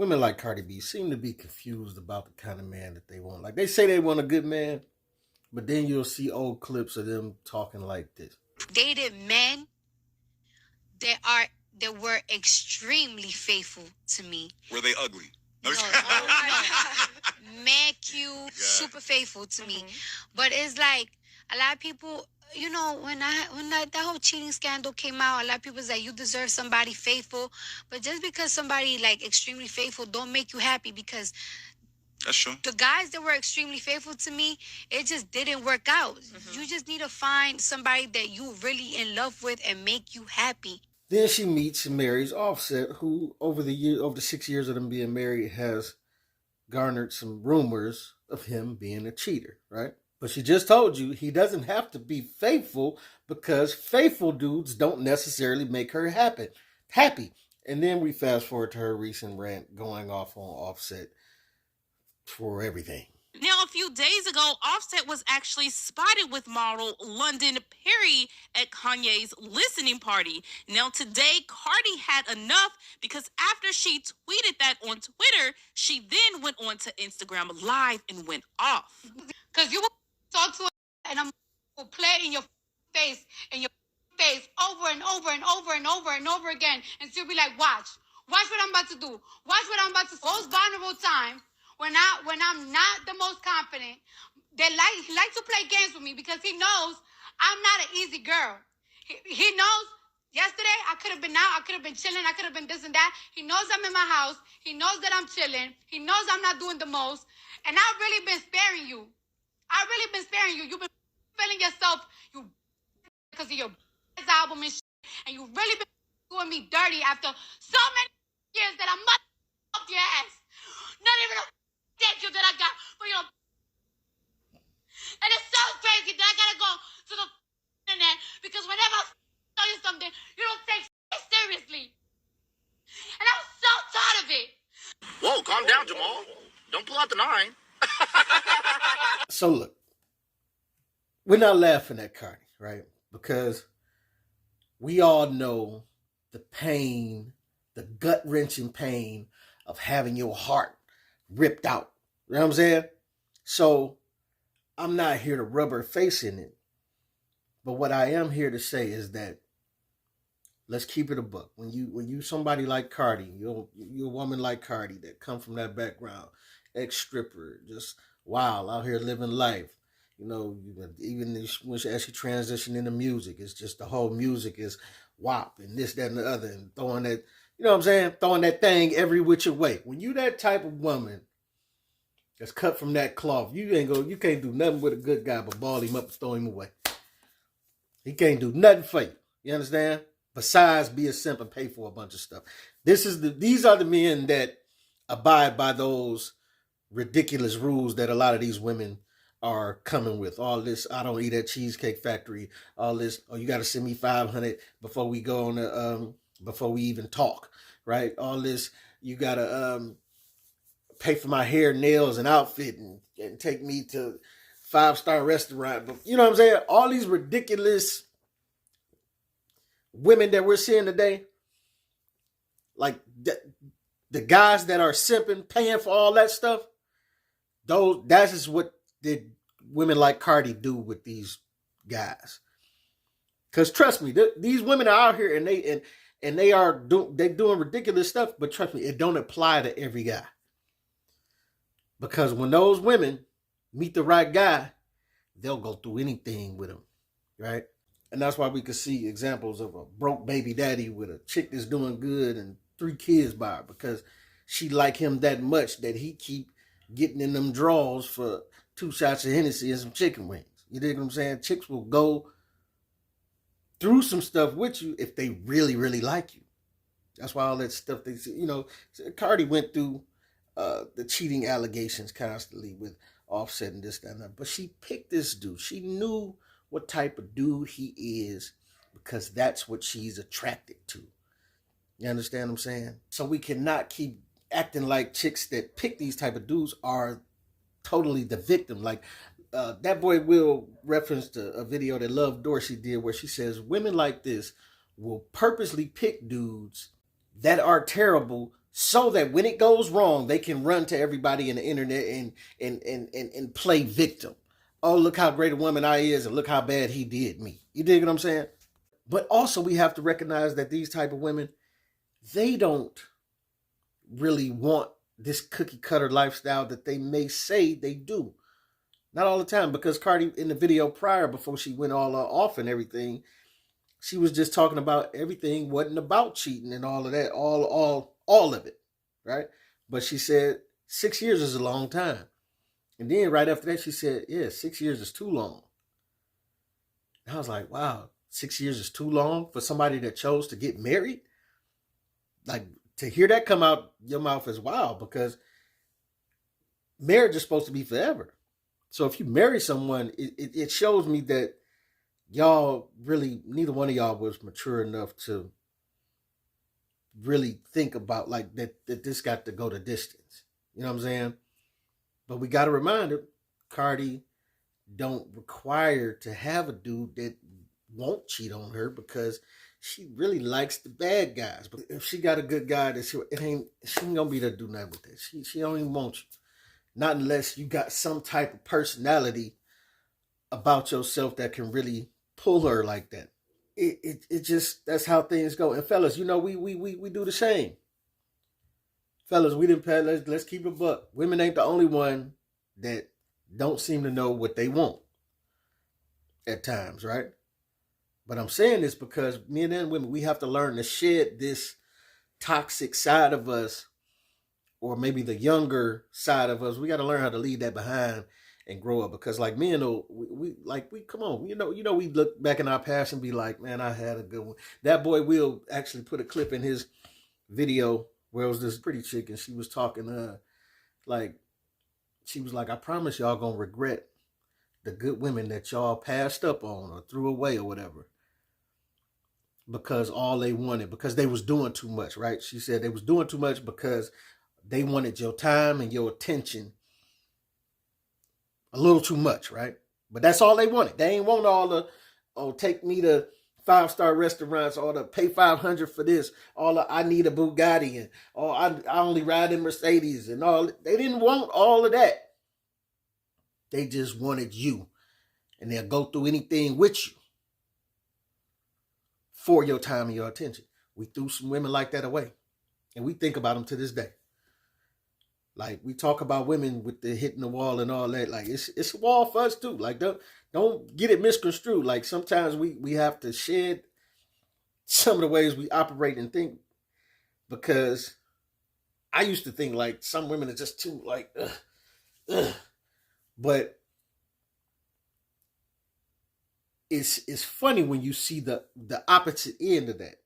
women like Cardi B seem to be confused about the kind of man that they want. Like, they say they want a good man, but then you'll see old clips of them talking like this. Dated men that were extremely faithful to me. Were they ugly? No, oh no. Mad cute, super faithful to me. But it's like a lot of people, you know, when that whole cheating scandal came out, a lot of people say you deserve somebody faithful. But just because somebody like extremely faithful don't make you happy, because that's true. The guys that were extremely faithful to me, it just didn't work out. You just need to find somebody that you really in love with and make you happy. Then she meets and marries Offset, who over the 6 years of them being married has garnered some rumors of him being a cheater, right? But she just told you he doesn't have to be faithful, because faithful dudes don't necessarily make her happy. And then we fast forward to her recent rant going off on Offset for everything. Now, a few days ago, Offset was actually spotted with model London Perry at Kanye's listening party. Now, today, Cardi had enough, because after she tweeted that on Twitter, she then went on to Instagram Live and went off. Because you will talk to her and I'm will play in your face over and over and over and over and over again. And she'll be like, watch what I'm about to do. Watch what I'm about to do. Most vulnerable time. When I'm not the most confident, he likes to play games with me, because he knows I'm not an easy girl. He knows yesterday I could have been out, I could have been chilling, I could have been this and that. He knows I'm in my house. He knows that I'm chilling. He knows I'm not doing the most. And I've really been sparing you. You've been feeling yourself, because of your album and shit. And you really been doing me dirty after so many years that I must up your ass. Not even a thank you that I got for your. And it's so crazy that I gotta go to the internet, because whenever I tell you something, you don't take it seriously. And I'm so tired of it. Whoa, calm down, Jamal. Don't pull out the 9. So look, we're not laughing at Cardi, right? Because we all know the pain, the gut-wrenching pain of having your heart ripped out. You know what I'm saying? So I'm not here to rub her face in it. But what I am here to say is that let's keep it a buck. When you somebody like Cardi, you're a woman like Cardi that come from that background, ex-stripper, just wild out here living life. You know, even as she transitioned into music, it's just the whole music is WAP and this, that, and the other, and throwing that, you know what I'm saying? Throwing that thing every which way. When you that type of woman that's cut from that cloth, you can't do nothing with a good guy but ball him up and throw him away. He can't do nothing for you. You understand? Besides be a simp and pay for a bunch of stuff. These are the men that abide by those ridiculous rules that a lot of these women are coming with. All this, I don't eat at Cheesecake Factory. All this, oh, you got to send me $500 before we go on the before we even talk, right? All this, you got to pay for my hair, nails, and outfit, and take me to 5-star restaurant. But you know what I'm saying? All these ridiculous women that we're seeing today, like the guys that are simping, paying for all that stuff, that is what did women like Cardi do with these guys. Because trust me, these women are out here and they're doing ridiculous stuff, but trust me, it don't apply to every guy. Because when those women meet the right guy, they'll go through anything with him, right? And that's why we could see examples of a broke baby daddy with a chick that's doing good and 3 kids by her, because she like him that much that he keep getting in them draws for 2 shots of Hennessy and some chicken wings. You dig what I'm saying? Chicks will go through some stuff with you if they really, really like you. That's why all that stuff they see, you know, Cardi went through the cheating allegations constantly with Offset and this, that, and that. But she picked this dude. She knew what type of dude he is, because that's what she's attracted to. You understand what I'm saying? So we cannot keep acting like chicks that pick these type of dudes are totally the victim. Like that boy Will referenced a video that Love Dorsey did where she says women like this will purposely pick dudes that are terrible so that when it goes wrong, they can run to everybody in the internet and play victim. Oh, look how great a woman I is, and look how bad he did me. You dig what I'm saying? But also we have to recognize that these type of women, they don't really want this cookie cutter lifestyle that they may say they do. Not all the time, because Cardi, in the video prior, before she went all off and everything, she was just talking about everything wasn't about cheating and all of that, all of it, right? But she said 6 years is a long time. And then right after that, she said, yeah, 6 years is too long. And I was like, wow, 6 years is too long for somebody that chose to get married? Like, to hear that come out your mouth is wild, because marriage is supposed to be forever. So if you marry someone, it shows me that y'all really, neither one of y'all was mature enough to really think about like that this got to go the distance. You know what I'm saying? But we got to remind her, Cardi don't require to have a dude that won't cheat on her, because she really likes the bad guys. But if she got a good guy, that she ain't gonna be there to do nothing with that. She don't even want you. Not unless you got some type of personality about yourself that can really pull her like that. It just, that's how things go. And fellas, you know, we do the same. Fellas, we didn't pay. Let's keep it buck. Women ain't the only one that don't seem to know what they want at times, right? But I'm saying this because men and women, we have to learn to shed this toxic side of us, or maybe the younger side of us. We got to learn how to leave that behind and grow up. Because like men, we come on, you know, we look back in our past and be like, man, I had a good one. That boy Will actually put a clip in his video where it was this pretty chick, and she was talking, like, she was like, I promise y'all gonna regret the good women that y'all passed up on or threw away or whatever, because all they wanted, because they was doing too much, right? She said they was doing too much because they wanted your time and your attention a little too much, right? But that's all they wanted. They ain't want all the, oh, take me to 5-star restaurants, or to pay $500 for this, all the, I need a Bugatti, and oh, I only ride in Mercedes, and all. They didn't want all of that. They just wanted you, and they'll go through anything with you for your time and your attention. We threw some women like that away, and we think about them to this day. Like, we talk about women with the hitting the wall and all that. Like, it's a wall for us too. Like, don't get it misconstrued. Like, sometimes we have to shed some of the ways we operate and think, because I used to think like some women are just too like, ugh. But it's funny when you see the opposite end of that.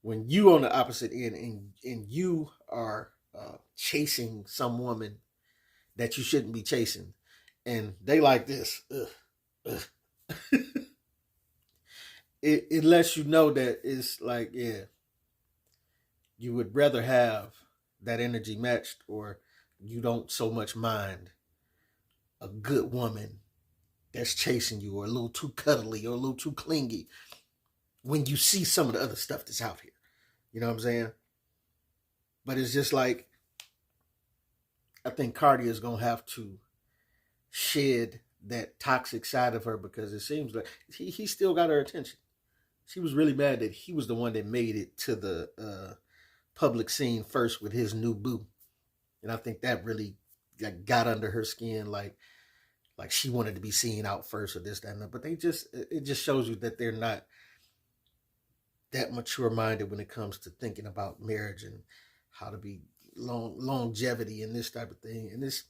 When you on the opposite end and you are chasing some woman that you shouldn't be chasing, and they like this, it lets you know that it's like, yeah, you would rather have that energy matched, or you don't so much mind a good woman that's chasing you, or a little too cuddly, or a little too clingy, when you see some of the other stuff that's out here. You know what I'm saying? But it's just like, I think Cardi is going to have to shed that toxic side of her, because it seems like he still got her attention. She was really mad that he was the one that made it to the public scene first with his new boo. And I think that really got under her skin, like she wanted to be seen out first, or this, that, and that. But it just shows you that they're not that mature minded when it comes to thinking about marriage and how to be longevity and this type of thing. And this,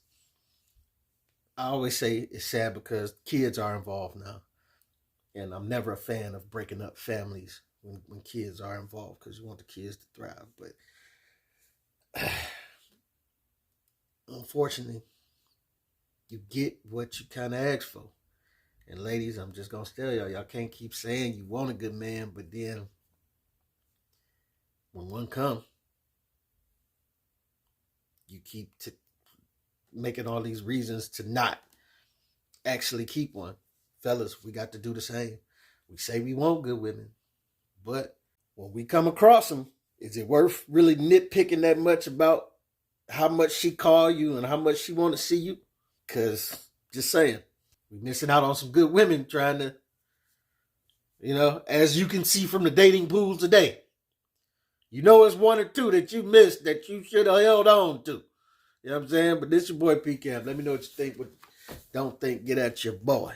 I always say it's sad because kids are involved now. And I'm never a fan of breaking up families when kids are involved, because you want the kids to thrive. But unfortunately, you get what you kind of ask for. And ladies, I'm just going to tell y'all can't keep saying you want a good man, but then when one comes, you keep making all these reasons to not actually keep one. Fellas, we got to do the same. We say we want good women, but when we come across them, Is it worth really nitpicking that much about how much she call you and how much she want to see you? Because, just saying, we're missing out on some good women trying to, as you can see from the dating pools today. It's one or two that you missed that you should have held on to. You know what I'm saying? But this your boy P-Camp. Let me know what you think. But don't think, get at your boy.